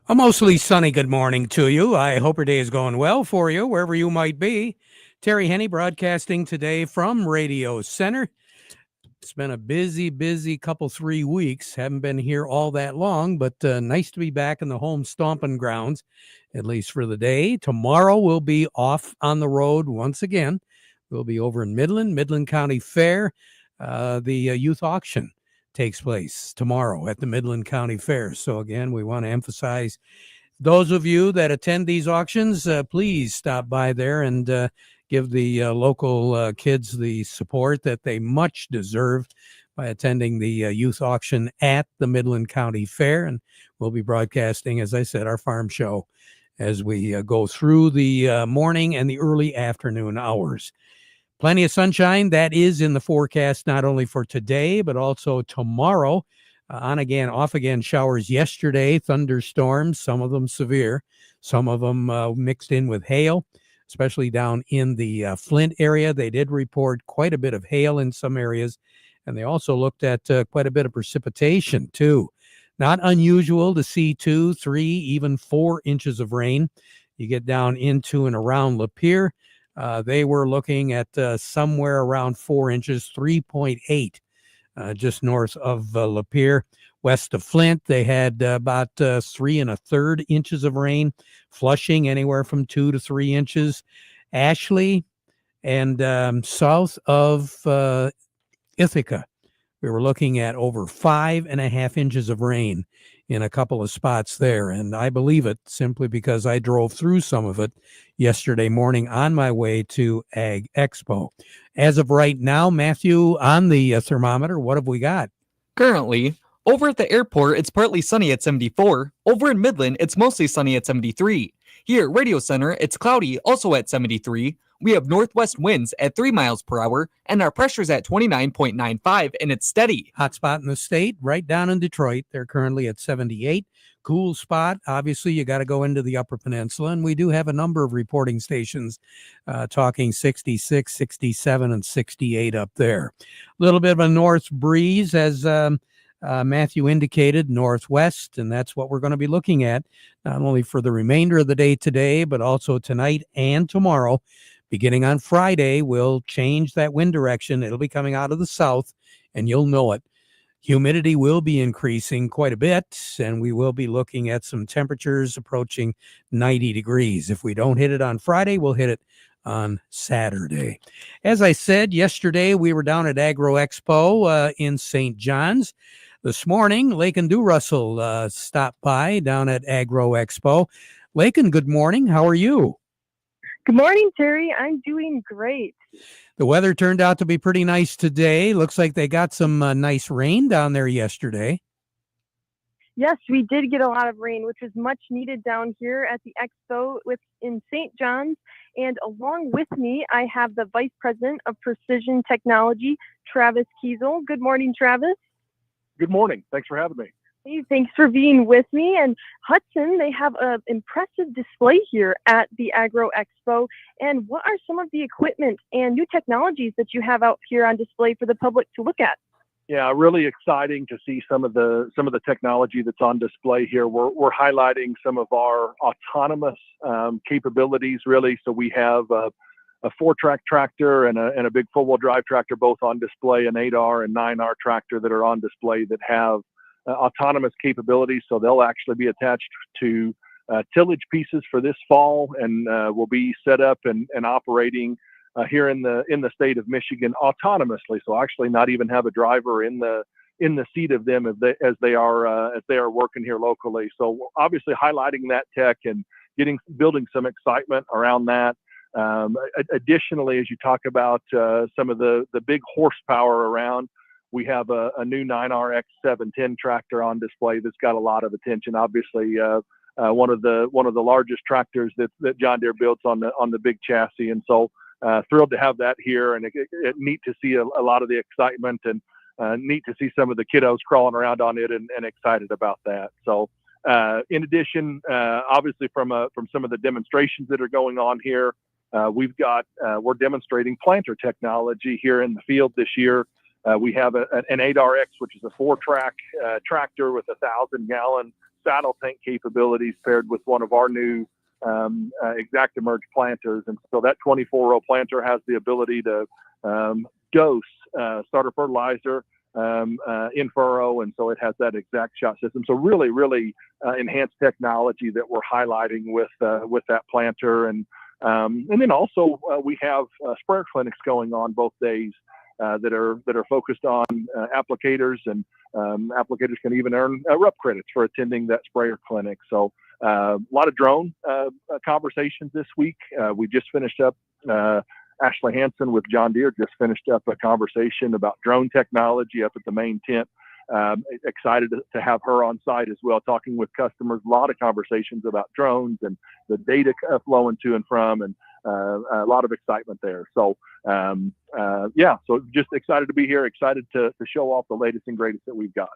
A mostly sunny good morning to you. I hope your day is going well for you, wherever you might be. Terry Henne broadcasting today from Radio Center. It's been a busy couple 3 weeks. Haven't been here all that long, but nice to be back in the home stomping grounds, at least for the day. Tomorrow we'll be off on the road once again. We'll be over in Midland County Fair. The youth auction takes place tomorrow at the Midland County Fair. So again, we want to emphasize those of you that attend these auctions, please stop by there and give the local kids the support that they much deserve by attending the youth auction at the Midland County Fair. And we'll be broadcasting, as I said, our farm show as we go through the morning and the early afternoon hours. Plenty of sunshine. That is in the forecast, not only for today, but also tomorrow. On again, off again showers yesterday, thunderstorms, some of them severe, some of them mixed in with hail, especially down in the Flint area. They did report quite a bit of hail in some areas, and they also looked at quite a bit of precipitation, too. Not unusual to see 2, 3, even 4 inches of rain. You get down into and around Lapeer. They were looking at somewhere around 4 inches, 3.8. Just north of Lapeer. West of Flint, they had about 3 1/3 inches of rain. Flushing, anywhere from 2 to 3 inches. Ashley and south of Ithaca, we were looking at over 5.5 inches of rain in a couple of spots there. And I believe it simply because I drove through some of it yesterday morning on my way to Ag Expo. As of right now, Matthew, on the thermometer, what have we got? Currently, over at the airport, it's partly sunny at 74. Over in Midland, it's mostly sunny at 73. Here at Radio Center, it's cloudy, also at 73. We have northwest winds at 3 miles per hour, and our pressure's at 29.95, and it's steady. Hot spot in the state, right down in Detroit. They're currently at 78. Cool spot. Obviously, you got to go into the Upper Peninsula, and we do have a number of reporting stations talking 66, 67, and 68 up there. A little bit of a north breeze, as Matthew indicated, northwest, and that's what we're going to be looking at, not only for the remainder of the day today, but also tonight and tomorrow. Beginning on Friday, we'll change that wind direction. It'll be coming out of the south, and you'll know it. Humidity will be increasing quite a bit, and we will be looking at some temperatures approaching 90 degrees. If we don't hit it on Friday, we'll hit it on Saturday. As I said, yesterday we were down at Agro Expo in St. John's. This morning, Lakin DeRussell stopped by down at Agro Expo. Lakin, good morning. How are you? Good morning, Terry. I'm doing great. The weather turned out to be pretty nice today. Looks like they got some nice rain down there yesterday. Yes, we did get a lot of rain, which was much needed down here at the Expo in St. John's. And along with me, I have the Vice President of Precision Technology, Travis Kiesel. Good morning, Travis. Good morning. Thanks for having me. Hey, thanks for being with me. And Hudson, they have an impressive display here at the Agro Expo. And what are some of the equipment and new technologies that you have out here on display for the public to look at? Yeah, really exciting to see some of the technology that's on display here. We're highlighting some of our autonomous capabilities, really. So we have a 4-track tractor and a big 4-wheel drive tractor, both on display, an 8R and 9R tractor that are on display that have autonomous capabilities. So they'll actually be attached to tillage pieces for this fall, and will be set up and operating here in the state of Michigan autonomously. So actually not even have a driver in the seat of them as they are working here locally. So obviously highlighting that tech and building some excitement around that. Additionally, as you talk about some of the big horsepower around, we have a new 9RX710 tractor on display that's got a lot of attention. Obviously, one of the largest tractors that John Deere builds on the big chassis, and so thrilled to have that here. And it neat to see a lot of the excitement, and neat to see some of the kiddos crawling around on it and excited about that. So, in addition, obviously from some of the demonstrations that are going on here, we're demonstrating planter technology here in the field this year. We have an 8RX, which is a 4-track tractor with a 1,000-gallon saddle tank capabilities paired with one of our new ExactEmerge planters. And so that 24-row planter has the ability to dose starter fertilizer in furrow, and so it has that exact shot system. So really, really enhanced technology that we're highlighting with that planter. And then also we have sprayer clinics going on both days that are focused on applicators, and applicators can even earn RUP credits for attending that sprayer clinic. So a lot of drone conversations this week. We just finished up. Ashley Hansen with John Deere just finished up a conversation about drone technology up at the main tent. Excited to have her on site as well, talking with customers. A lot of conversations about drones and the data flowing to and from, and a lot of excitement there. So so just excited to be here, excited to show off the latest and greatest that we've got.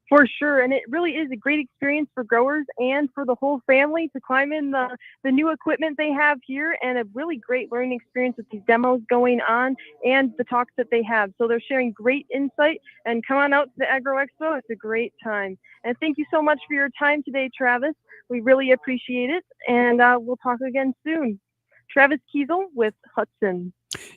For sure. And it really is a great experience for growers and for the whole family to climb in the new equipment they have here, and a really great learning experience with these demos going on and the talks that they have. So they're sharing great insight, and come on out to the Agro Expo. It's a great time. And thank you so much for your time today, Travis. We really appreciate it. And we'll talk again soon. Travis Kiesel with Hudson.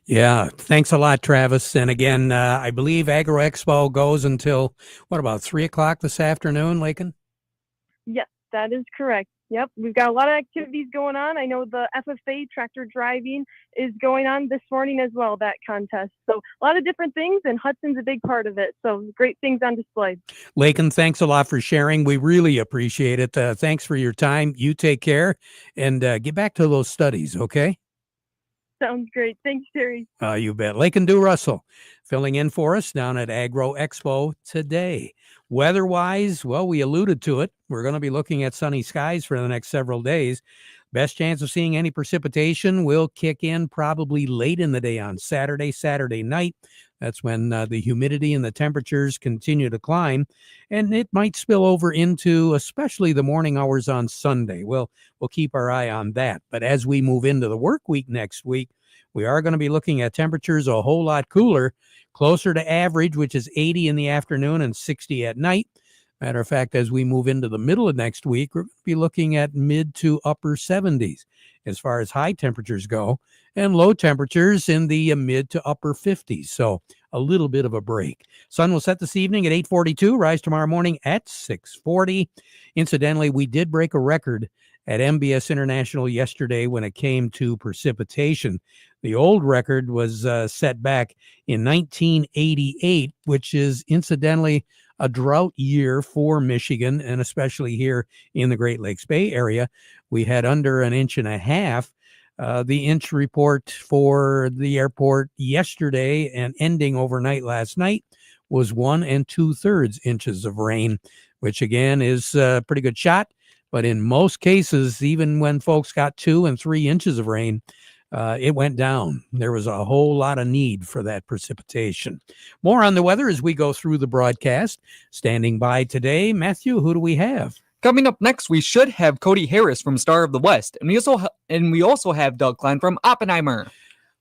Yeah, thanks a lot, Travis. And again, I believe Agro Expo goes until, about 3 o'clock this afternoon, Lakin? Yes, that is correct. Yep, we've got a lot of activities going on. I know the FFA tractor driving is going on this morning as well, that contest. So a lot of different things, and Hudson's a big part of it. So great things on display. Lakin, thanks a lot for sharing. We really appreciate it. Thanks for your time. You take care, and get back to those studies, okay? Sounds great. Thanks, Terry. You bet. Lakin Do Russell filling in for us down at Agro Expo today. Weather-wise, well, we alluded to it. We're going to be looking at sunny skies for the next several days. Best chance of seeing any precipitation will kick in probably late in the day on Saturday night. That's when the humidity and the temperatures continue to climb, and it might spill over into especially the morning hours on Sunday. We'll keep our eye on that. But as we move into the work week next week, we are going to be looking at temperatures a whole lot cooler, closer to average, which is 80 in the afternoon and 60 at night. Matter of fact, as we move into the middle of next week, we're going to be looking at mid to upper 70s as far as high temperatures go, and low temperatures in the mid to upper 50s. So a little bit of a break. Sun will set this evening at 8:42, rise tomorrow morning at 6:40. Incidentally, we did break a record at MBS International yesterday when it came to precipitation. The old record was set back in 1988, which is incidentally a drought year for Michigan, and especially here in the Great Lakes Bay Area. We had under an inch and a half. The inch report for the airport yesterday and ending overnight last night was 1 2/3 inches of rain, which again is a pretty good shot. But in most cases, even when folks got 2 and 3 inches of rain, it went down. There was a whole lot of need for that precipitation. More on the weather as we go through the broadcast. Standing by today, Matthew, who do we have? Coming up next, we should have Cody Harris from Star of the West, and we also have Doug Klein from Oppenheimer.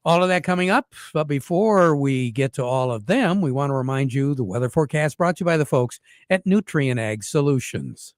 All of that coming up. But before we get to all of them, we want to remind you the weather forecast brought to you by the folks at Nutrient Ag Solutions.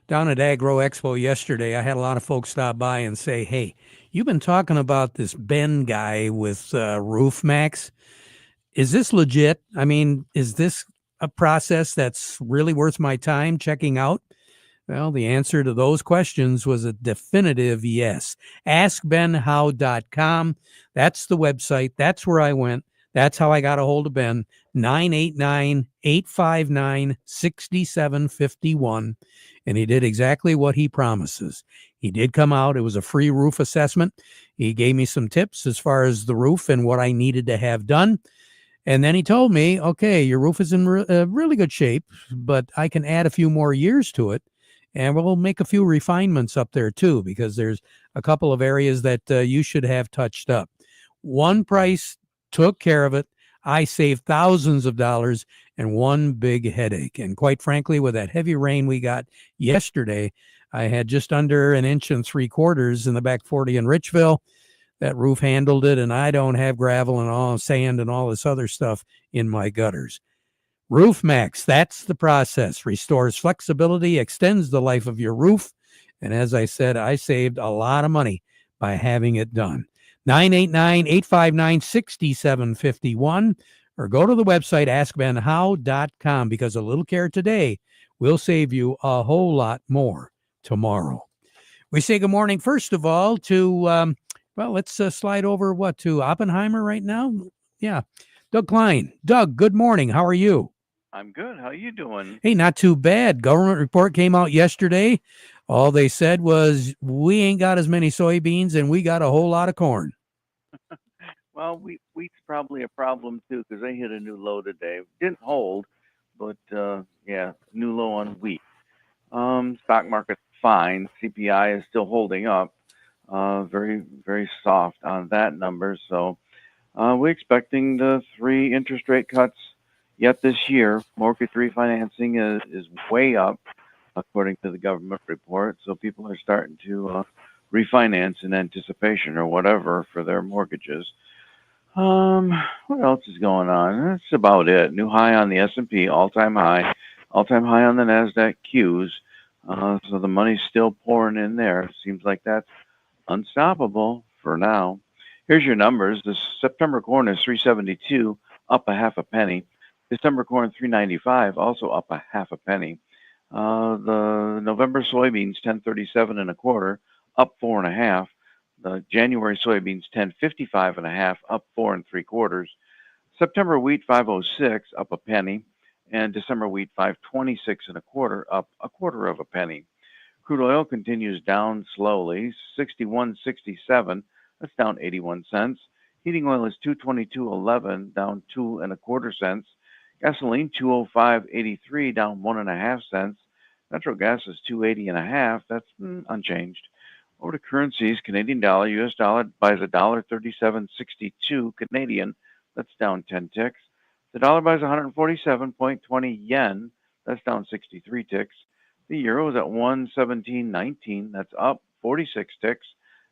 Down at Agro Expo yesterday, I had a lot of folks stop by and say, hey, you've been talking about this Ben guy with Roof Max. Is this legit? I mean, is this a process that's really worth my time checking out? Well, the answer to those questions was a definitive yes. AskBenHow.com. That's the website. That's where I went. That's how I got a hold of Ben. 989-859-6751. And he did exactly what he promises. He did come out. It was a free roof assessment. He gave me some tips as far as the roof and what I needed to have done. And then he told me, okay, your roof is in really good shape, but I can add a few more years to it. And we'll make a few refinements up there too, because there's a couple of areas that you should have touched up. One price took care of it. I saved thousands of dollars and one big headache. And quite frankly, with that heavy rain we got yesterday, I had just under 1.75 inches in the back 40 in Richville. That roof handled it, and I don't have gravel and all sand and all this other stuff in my gutters. Roof Max, that's the process. Restores flexibility, extends the life of your roof. And as I said, I saved a lot of money by having it done. 989-859-6751, or go to the website askbenhow.com, because a little care today will save you a whole lot more tomorrow. We say good morning, first of all, to, well, let's slide over to Oppenheimer right now. Yeah. Doug Klein. Doug, good morning. How are you? I'm good. How you doing? Hey, not too bad. Government report came out yesterday. All they said was, we ain't got as many soybeans and we got a whole lot of corn. Well, wheat's probably a problem too, because they hit a new low today. Didn't hold, but yeah, new low on wheat. Stock market's fine. CPI is still holding up. Very, very soft on that number. So we're expecting the 3 interest rate cuts yet this year. Mortgage refinancing is way up, according to the government report. So people are starting to refinance in anticipation or whatever for their mortgages. What else is going on? That's about it. New high on the S&P, all-time high on the NASDAQ Qs. So the money's still pouring in there. Seems like that's unstoppable for now. Here's your numbers. The September corn is 372, up a half a penny. December corn 395, also up a half a penny. The November soybeans 1037 and a quarter, up 4.5. The January soybeans 1055 and a half, up 4 3/4. September wheat 506, up a penny, and December wheat 526 and a quarter, up a quarter of a penny. Crude oil continues down slowly, 61.67. That's down 81 cents. Heating oil is 222.11, down 2 1/4 cents. Gasoline 205.83, down 1.5 cents. Natural gas is 280 and a half. That's unchanged. Over to currencies, Canadian dollar, U.S. dollar buys $1.3762 Canadian. That's down 10 ticks. The dollar buys 147.20 yen. That's down 63 ticks. The euro is at 117.19. That's up 46 ticks.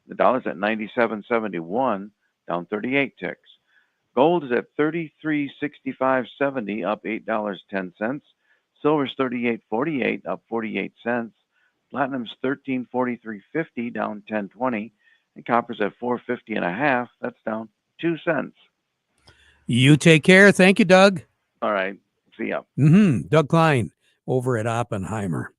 The dollar's at 97.71, down 38 ticks. Gold is at 33.6570, up $8.10. Silver's 38.48, up 48 cents. Platinum's 13.4350, down 10.20, and copper's at 4.50 and a half. That's down 2 cents. You take care. Thank you, Doug. All right. See ya. Doug Klein over at Oppenheimer.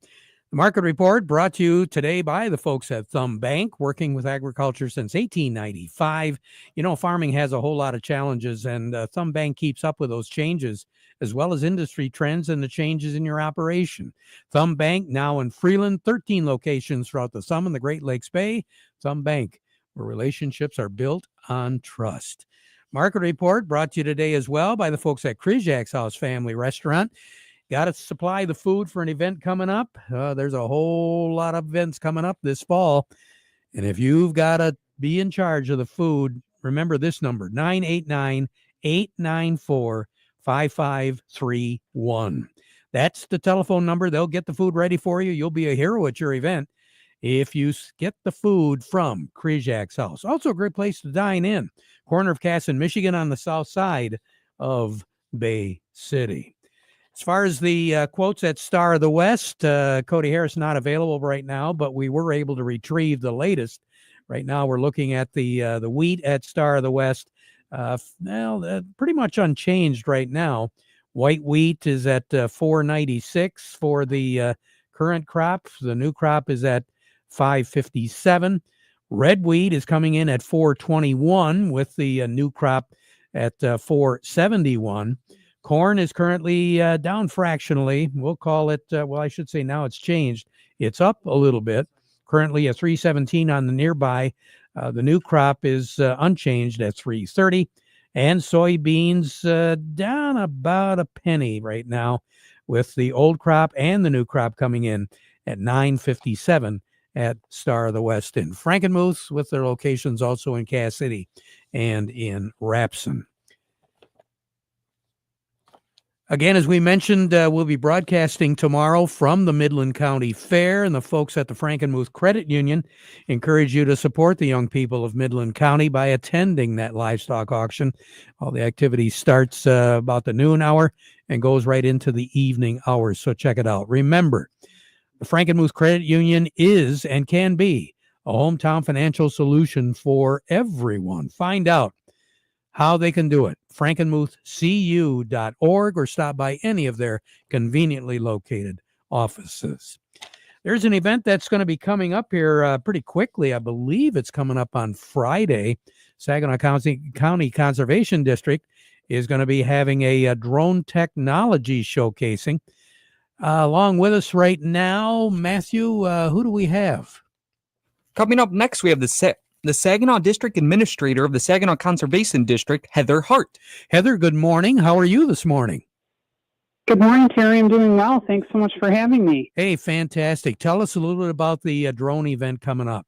The market report brought to you today by the folks at Thumb Bank, working with agriculture since 1895. You know, farming has a whole lot of challenges, and Thumb Bank keeps up with those changes, as well as industry trends and the changes in your operation. Thumb Bank, now in Freeland, 13 locations throughout the Thumb and the Great Lakes Bay. Thumb Bank, where relationships are built on trust. Market report brought to you today as well by the folks at Kryjak's House Family Restaurant. Got to supply the food for an event coming up. There's a whole lot of events coming up this fall. And if you've got to be in charge of the food, remember this number, 989-894-5531. That's the telephone number. They'll get the food ready for you. You'll be a hero at your event if you get the food from Kryjak's House. Also a great place to dine in. Corner of Cass in Michigan on the south side of Bay City. As far as the quotes at Star of the West, Cody Harris not available right now, but we were able to retrieve the latest. Right now we're looking at the wheat at Star of the West. Pretty much unchanged right now. White wheat is at 496 for the current crop. The new crop is at $5.57. Red wheat is coming in at $4.21 with the new crop at $4.71. Corn is currently down fractionally. We'll call it, I should say now it's changed. It's up a little bit. Currently at $3.17 on the nearby. The new crop is unchanged at $3.30. And soybeans down about a penny right now with the old crop and the new crop coming in at $9.57 at Star of the West in Frankenmuth, with their locations also in Cass City and in Rapson. Again, as we mentioned, we'll be broadcasting tomorrow from the Midland County Fair, and the folks at the Frankenmuth Credit Union encourage you to support the young people of Midland County by attending that livestock auction. All the activity starts about the noon hour and goes right into the evening hours, so check it out. Remember, the Frankenmuth Credit Union is and can be a hometown financial solution for everyone. Find out how they can do it. frankenmuthcu.org, or stop by any of their conveniently located offices. There's an event that's going to be coming up here pretty quickly. I believe it's coming up on Friday. Saginaw County Conservation District is going to be having a drone technology showcasing. Along with us right now, Matthew, who do we have? Coming up next, we have the Saginaw District Administrator of the Saginaw Conservation District, Heather Hart. Heather, good morning. How are you this morning? Good morning, Terry. I'm doing well. Thanks so much for having me. Hey, fantastic. Tell us a little bit about the drone event coming up.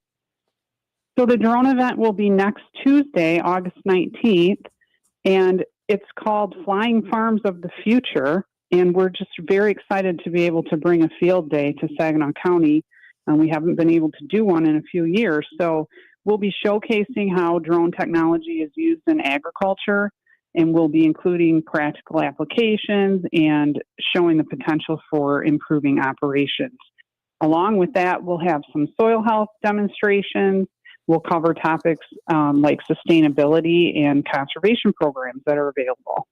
So the drone event will be next Tuesday, August 19th, and it's called Flying Farms of the Future, and we're just very excited to be able to bring a field day to Saginaw County. We haven't been able to do one in a few years, so we'll be showcasing how drone technology is used in agriculture, and we'll be including practical applications and showing the potential for improving operations. Along with that, we'll have some soil health demonstrations. We'll cover topics like sustainability and conservation programs that are available.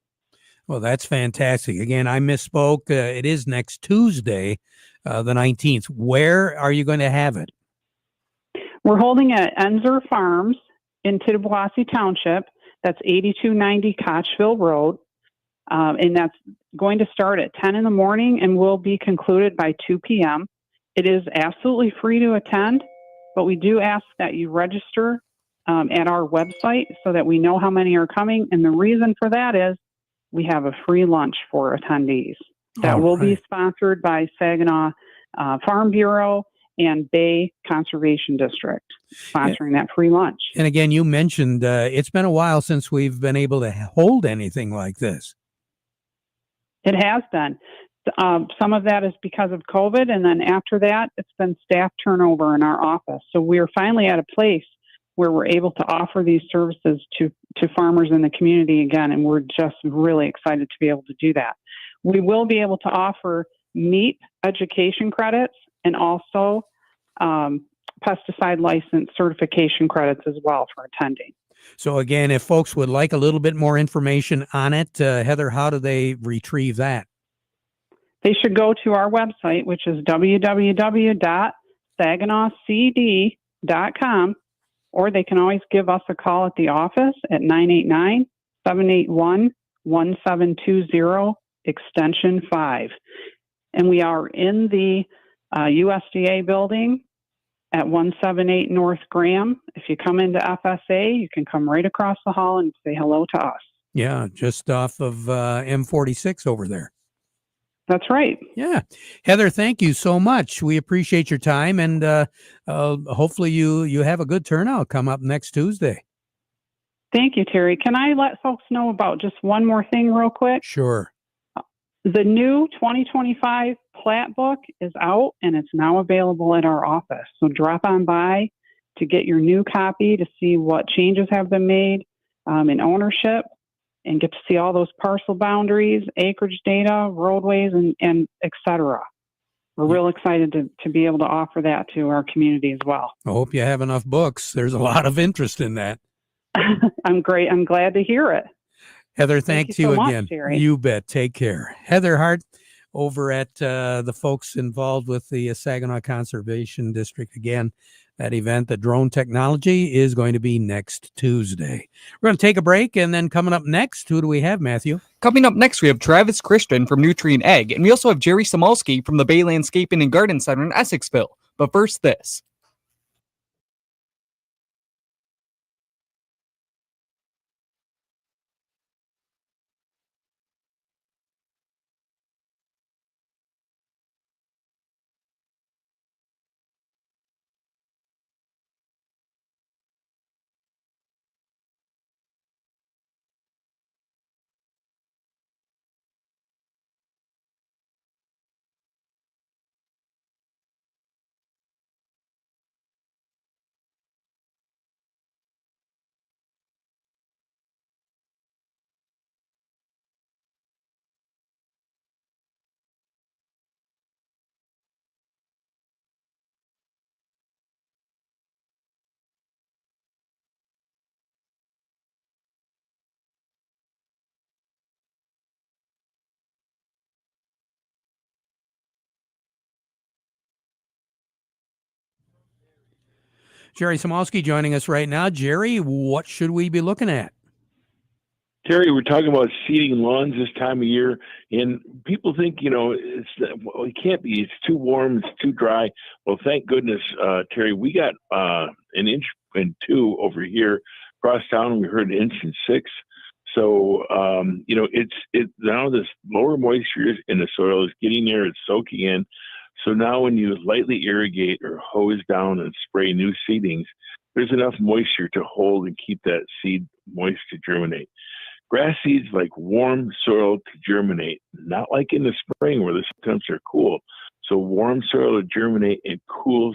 Well, that's fantastic. Again, I misspoke. It is next Tuesday, the 19th. Where are you going to have it? We're holding at Enzer Farms in Tittabawassee Township. That's 8290 Kochville Road. And that's going to start at 10 in the morning and will be concluded by 2 p.m. It is absolutely free to attend, but we do ask that you register at our website so that we know how many are coming. And the reason for that is we have a free lunch for attendees that will be sponsored by Saginaw Farm Bureau and Bay Conservation District, sponsoring that free lunch. And again, you mentioned it's been a while since we've been able to hold anything like this. It has been. Some of that is because of COVID, and then after that, it's been staff turnover in our office. So we're finally at a place where we're able to offer these services to farmers in the community again, and we're just really excited to be able to do that. We will be able to offer meat education credits and also pesticide license certification credits as well for attending. So again, if folks would like a little bit more information on it, Heather, how do they retrieve that? They should go to our website, which is www.saginawcd.com, or they can always give us a call at the office at 989-781-1720, extension 5. And we are in the USDA building at 178 North Graham. If you come into FSA, you can come right across the hall and say hello to us. Yeah, just off of M46 over there. That's right. Yeah. Heather, thank you so much. We appreciate your time, and hopefully you have a good turnout come up next Tuesday. Thank you, Terry. Can I let folks know about just one more thing real quick? Sure. The new 2025 plat book is out, and it's now available at our office. So drop on by to get your new copy to see what changes have been made in ownership, and get to see all those parcel boundaries, acreage data, roadways, and et cetera. We're real excited to be able to offer that to our community as well. I hope you have enough books. There's a lot of interest in that. I'm great. I'm glad to hear it. Heather, thank you so again. much, Terry. You bet. Take care. Heather Hart over at the folks involved with the Saginaw Conservation District. Again, that event, the drone technology, is going to be next Tuesday. We're going to take a break, and then coming up next, who do we have, Matthew? Coming up next, we have Travis Christian from Nutrient Ag, and we also have Jerry Samolsky from the Bay Landscaping and Garden Center in Essexville. But first, this. Jerry Samolsky joining us right now. Jerry, what should we be looking at? Terry, we're talking about seeding lawns this time of year, and people think, it can't be. It's too warm. It's too dry. Well, thank goodness, Terry, we got an inch and 2 over here across town. We heard an inch and 6. So, it's now this lower moisture in the soil is getting there. It's soaking in. So now when you lightly irrigate or hose down and spray new seedlings, there's enough moisture to hold and keep that seed moist to germinate. Grass seeds like warm soil to germinate, not like in the spring where the temps are cool. So warm soil to germinate and cool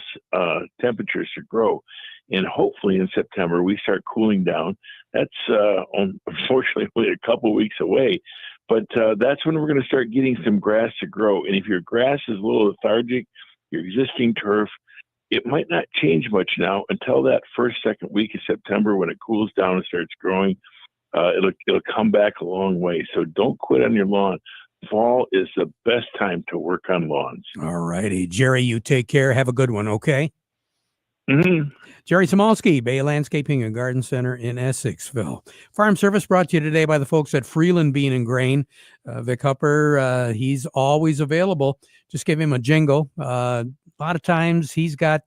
temperatures to grow. And hopefully in September, we start cooling down. That's unfortunately only a couple weeks away. But that's when we're going to start getting some grass to grow. And if your grass is a little lethargic, your existing turf, it might not change much now until that second week of September when it cools down and starts growing. It'll come back a long way. So don't quit on your lawn. Fall is the best time to work on lawns. All righty. Jerry, you take care. Have a good one, okay? Mm-hmm. Jerry Samolsky, Bay Landscaping and Garden Center in Essexville. Farm Service brought to you today by the folks at Freeland Bean and Grain. Vic Hupper, he's always available. Just give him a jingle. A lot of times he's got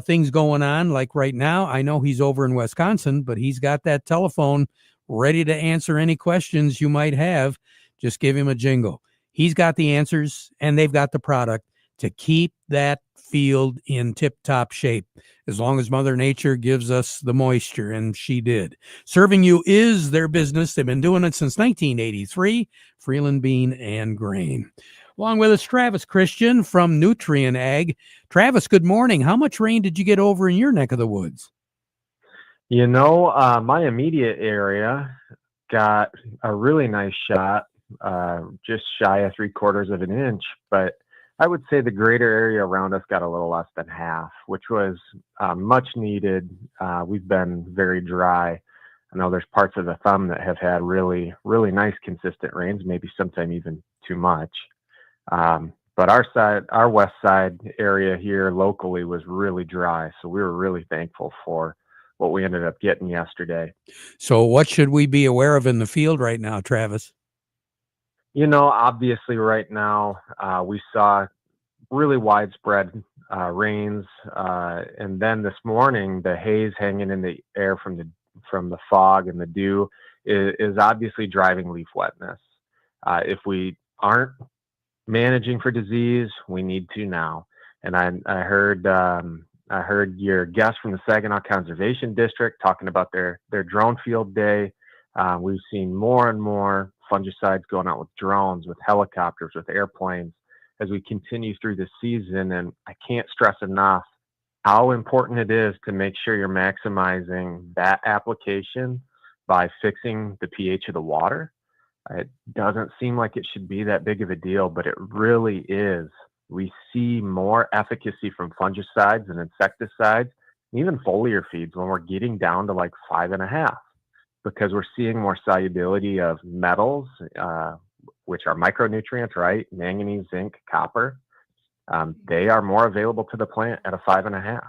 things going on, like right now. I know he's over in Wisconsin, but he's got that telephone ready to answer any questions you might have. Just give him a jingle. He's got the answers, and they've got the product to keep that field in tip-top shape, as long as Mother Nature gives us the moisture, and she did. Serving you is their business. They've been doing it since 1983, Freeland Bean and Grain. Along with us, Travis Christian from Nutrient Ag. Travis, good morning. How much rain did you get over in your neck of the woods? My immediate area got a really nice shot, just shy of 3/4 of an inch, but I would say the greater area around us got a little less than half, which was much needed. We've been very dry. I know there's parts of the thumb that have had really, really nice consistent rains, maybe sometime even too much. But our west side area here locally was really dry. So we were really thankful for what we ended up getting yesterday. So what should we be aware of in the field right now, Travis? Obviously right now we saw really widespread rains. And then this morning, the haze hanging in the air from the fog and the dew is obviously driving leaf wetness. If we aren't managing for disease, we need to now. And I heard your guest from the Saginaw Conservation District talking about their drone field day. We've seen more and more fungicides going out with drones, with helicopters, with airplanes as we continue through the season. And I can't stress enough how important it is to make sure you're maximizing that application by fixing the pH of the water. It doesn't seem like it should be that big of a deal, but it really is. We see more efficacy from fungicides and insecticides, and even foliar feeds when we're getting down to like 5.5, because we're seeing more solubility of metals which are micronutrients, right? Manganese, zinc, copper. They are more available to the plant at a 5.5.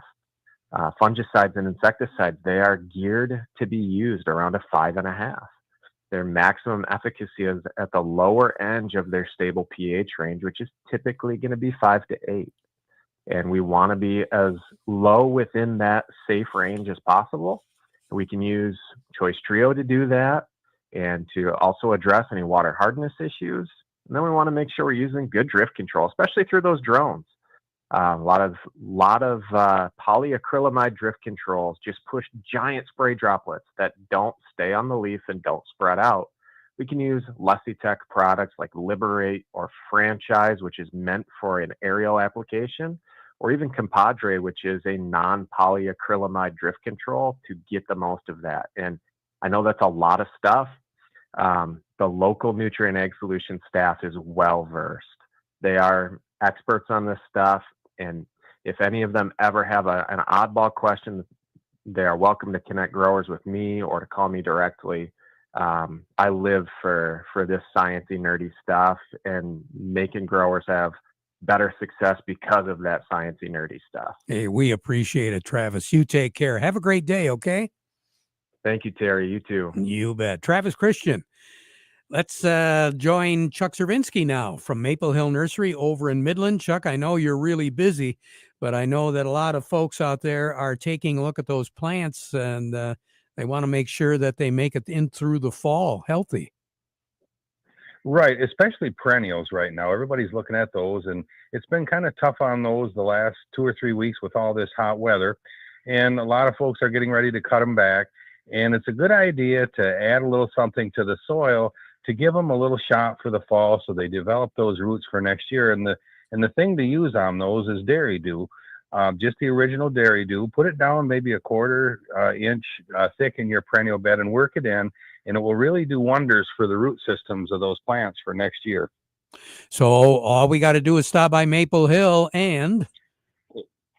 Fungicides and insecticides, they are geared to be used around a 5.5. Their maximum efficacy is at the lower end of their stable pH range, which is typically going to be 5 to 8. And we want to be as low within that safe range as possible. We can use Choice Trio to do that and to also address any water hardness issues. And then we want to make sure we're using good drift control, especially through those drones. A lot of polyacrylamide drift controls just push giant spray droplets that don't stay on the leaf and don't spread out. We can use Lesitech products like Liberate or Franchise, which is meant for an aerial application, or even Compadre, which is a non-polyacrylamide drift control to get the most of that. And I know that's a lot of stuff. The local Nutrient Ag Solutions staff is well-versed. They are experts on this stuff. And if any of them ever have an oddball question, they are welcome to connect growers with me or to call me directly. I live for this sciencey, nerdy stuff, and making growers have better success because of that sciencey, nerdy stuff. Hey, we appreciate it, Travis. You take care. Have a great day, okay? Thank you, Terry. You too. You bet. Travis Christian. Let's join Chuck Cervinsky now from Maple Hill Nursery over in Midland. Chuck, I know you're really busy, but I know that a lot of folks out there are taking a look at those plants, and they want to make sure that they make it in through the fall healthy. Right, especially perennials right now. Everybody's looking at those, and it's been kind of tough on those the last 2 or 3 weeks with all this hot weather, and a lot of folks are getting ready to cut them back. And it's a good idea to add a little something to the soil to give them a little shot for the fall, so they develop those roots for next year. And the thing to use on those is Dairy Dew, just the original Dairy Dew. Put it down maybe a quarter inch thick in your perennial bed and work it in, and it will really do wonders for the root systems of those plants for next year. So all we got to do is stop by Maple Hill, and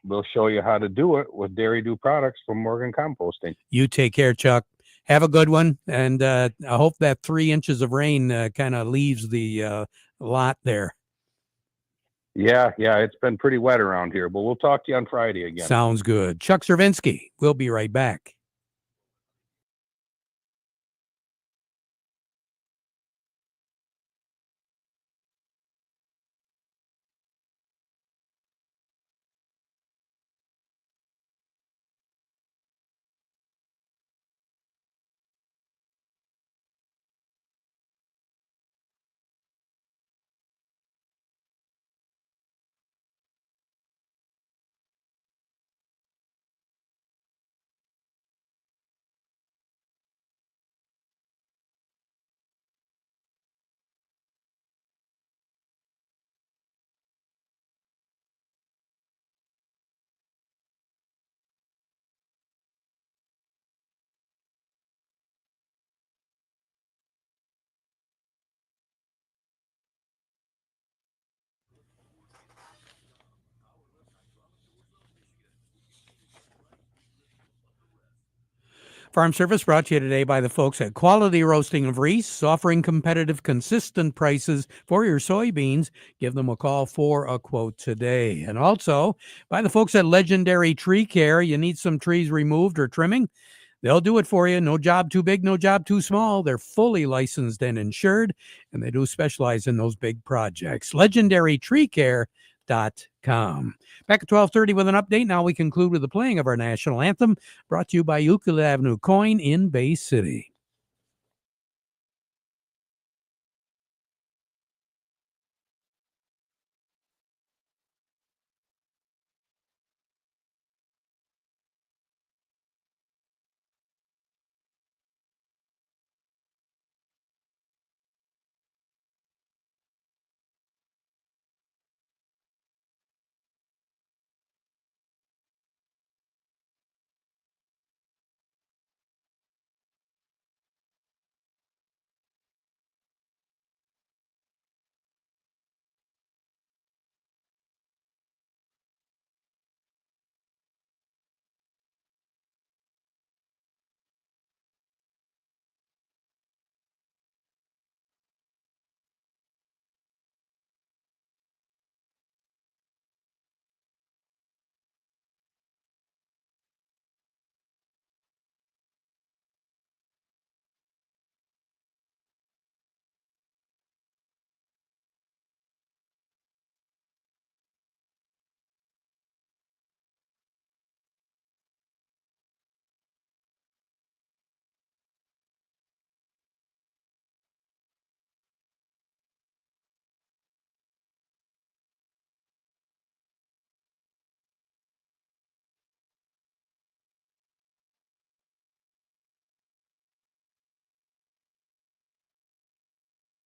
we'll show you how to do it with Dairy Dew products from Morgan Composting. You take care, Chuck. Have a good one, and I hope that 3 inches of rain kind of leaves the lot there. Yeah, it's been pretty wet around here, but we'll talk to you on Friday again. Sounds good. Chuck Cervinsky. We'll be right back. Farm Service brought to you today by the folks at Quality Roasting of Reese, offering competitive, consistent prices for your soybeans. Give them a call for a quote today. And also by the folks at Legendary Tree Care. You need some trees removed or trimming? They'll do it for you. No job too big, no job too small. They're fully licensed and insured, and they do specialize in those big projects. LegendaryTreeCare.com. Back at 12:30 with an update. Now we conclude with the playing of our national anthem, brought to you by Euclid Avenue Coin in Bay City.